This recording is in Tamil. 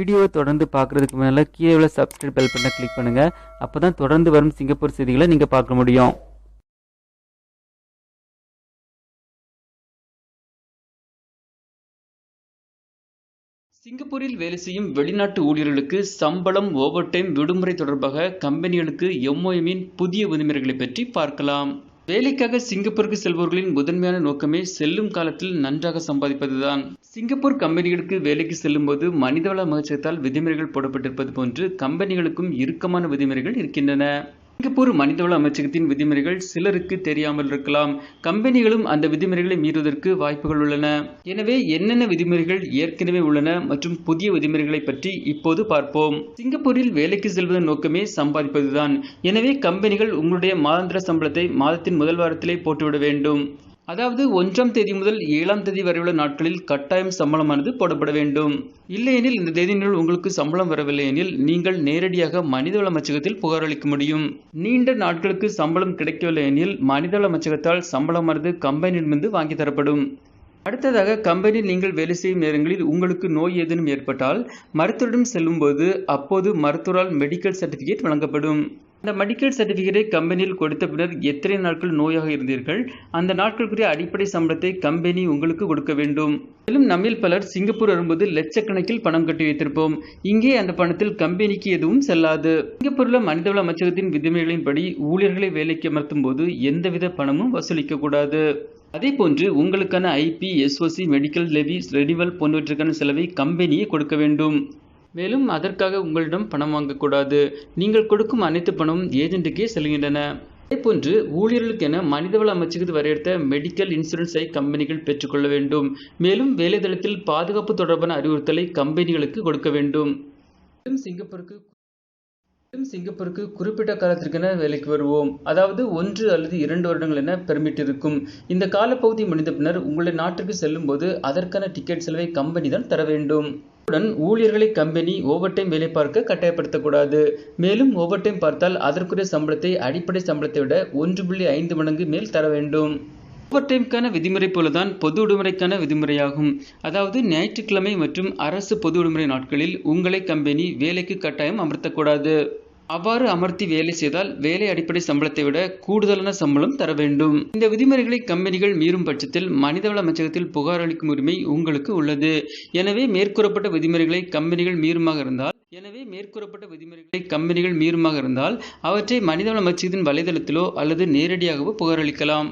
வீடியோவை தொடர்ந்து பார்க்குறதுக்கு மேலே கீழே உள்ள சப்ஸ்கிரைப் பெல் பட்டனை கிளிக் பண்ணுங்கள். அப்போ தான் தொடர்ந்து வரும் சிங்கப்பூர் செய்திகளை நீங்கள் பார்க்க முடியும். சிங்கப்பூரில் வேலை செய்யும் வெளிநாட்டு ஊழியர்களுக்கு சம்பளம், ஓவர் டைம், விடுமுறை தொடர்பாக கம்பெனிகளுக்கு எம்ஓஎம்மின் புதிய விதிமுறைகளை பற்றி பார்க்கலாம். வேலைக்காக சிங்கப்பூருக்கு செல்பவர்களின் முதன்மையான நோக்கமே செல்லும் காலத்தில் நன்றாக சம்பாதிப்பதுதான். சிங்கப்பூர் கம்பெனிகளுக்கு வேலைக்கு செல்லும் போது மனிதவள அமைச்சகத்தால் விதிமுறைகள் போடப்பட்டிருப்பது போன்று கம்பெனிகளுக்கும் இறுக்கமான விதிமுறைகள் இருக்கின்றன. சிங்கப்பூர் மனிதவள அமைச்சகத்தின் விதிமுறைகள் சிலருக்கு தெரியாமல் இருக்கலாம். கம்பெனிகளும் அந்த விதிமுறைகளை மீறுவதற்கு வாய்ப்புகள் உள்ளன. எனவே என்னென்ன விதிமுறைகள் ஏற்கனவே உள்ளன மற்றும் புதிய விதிமுறைகளை பற்றி இப்போது பார்ப்போம். சிங்கப்பூரில் வேலைக்கு செல்வதன் நோக்கமே சம்பாதிப்பதுதான். எனவே கம்பெனிகள் உங்களுடைய மாதாந்திர சம்பளத்தை மாதத்தின் முதல் வாரத்திலே போட்டுவிட வேண்டும். அதாவது 1ஆம் தேதி முதல் 7ஆம் தேதி வரை உள்ள நாட்களில் கட்டாயம் சம்பளமானது போடப்பட வேண்டும். இல்லையெனில் இந்த தேதியினுள் உங்களுக்கு சம்பளம் வரவில்லை எனில் நீங்கள் நேரடியாக மனிதவள அமைச்சகத்தில் புகார் அளிக்க முடியும். நீண்ட நாட்களுக்கு சம்பளம் கிடைக்கவில்லை எனில் மனிதவள அமைச்சகத்தால் சம்பளமானது கம்பெனியிடமிருந்து வாங்கி தரப்படும். அடுத்ததாக, கம்பெனியில் நீங்கள் வேலை செய்யும் நேரங்களில் உங்களுக்கு நோய் ஏதேனும் ஏற்பட்டால் மருத்துவரிடம் செல்லும்போது அப்போது மருத்துவரால் மெடிக்கல் சர்டிஃபிகேட் வழங்கப்படும். அந்த மெடிக்கல் சர்டிஃபிகேட்டை கம்பெனியில் கொடுத்த பின்னர் எத்தனை நாட்கள் நோயாக இருந்தீர்கள், அந்த நாட்களுக்குரிய அடிப்படை சம்பளத்தை கம்பெனி உங்களுக்கு கொடுக்க வேண்டும். மேலும் நம்மில் பலர் சிங்கப்பூர் வரும்போது லட்சக்கணக்கில் பணம் கட்டி வைத்திருப்போம். இங்கே அந்த பணத்தில் கம்பெனிக்கு எதுவும் செல்லாது. சிங்கப்பூரில் மனிதவள அமைச்சகத்தின் விதிமுறைகளின்படி ஊழியர்களை வேலைக்கு அமர்த்தும் போது எந்தவித பணமும் வசூலிக்க கூடாது. அதே போன்று உங்களுக்கான IP, SOC, medical levy, renewal போன்றவற்றுக்கான செலவை கம்பெனியே கொடுக்க வேண்டும். மேலும் அதற்காக உங்களிடம் பணம் வாங்கக்கூடாது. நீங்கள் கொடுக்கும் அனைத்து பணமும் ஏஜென்ட்டுக்கே செல்கின்றன. அதேபோன்று ஊழியர்களுக்கென மனிதவள அமைச்சகத்தில் வரையறுத்த மெடிக்கல் இன்சூரன்ஸை கம்பெனிகள் பெற்றுக்கொள்ள வேண்டும். மேலும் வேலைத்தளத்தில் பாதுகாப்பு தொடர்பான அறிவுறுத்தலை கம்பெனிகளுக்கு கொடுக்க வேண்டும். சிங்கப்பூருக்கு குறிப்பிட்ட காலத்திற்கென வேலைக்கு வருவோம். அதாவது 1 அல்லது 2 வருடங்கள் என பெர்மிட் இருக்கும். இந்த காலப்பகுதி முடிந்த பின்னர் உங்களுடைய நாட்டிற்கு செல்லும் போது அதற்கான டிக்கெட் செலவை கம்பெனி தான் தர வேண்டும். ஊழியர்களை கம்பெனி ஓவர் டைம் வேலை பார்க்க கட்டாயப்படுத்தக்கூடாது. மேலும் ஓவர் டைம் பார்த்தால் அதற்குரிய சம்பளத்தை அடிப்படை சம்பளத்தை விட 1.5 மடங்கு மேல் தர வேண்டும். ஓவர் டைமுக்கான விதிமுறை போலதான் பொது விடுமுறைக்கான விதிமுறையாகும். அதாவது ஞாயிற்றுக்கிழமை மற்றும் அரசு பொது விடுமுறை நாட்களில் உங்களை கம்பெனி வேலைக்கு கட்டாயம் அமர்த்தக்கூடாது. அவ்வாறு அமர்த்தி வேலை செய்தால் வேலை அடிப்படை சம்பளத்தை விட கூடுதலான சம்பளம் தர வேண்டும். இந்த விதிமுறைகளை கம்பெனிகள் மீறும் பட்சத்தில் மனிதவள அமைச்சகத்தில் புகார் அளிக்கும் உரிமை உங்களுக்கு உள்ளது. எனவே மேற்கூறப்பட்ட விதிமுறைகளை கம்பெனிகள் மீறுமாக இருந்தால் அவற்றை மனிதவள அமைச்சகத்தின் வலைதளத்திலோ அல்லது நேரடியாகவோ புகார் அளிக்கலாம்.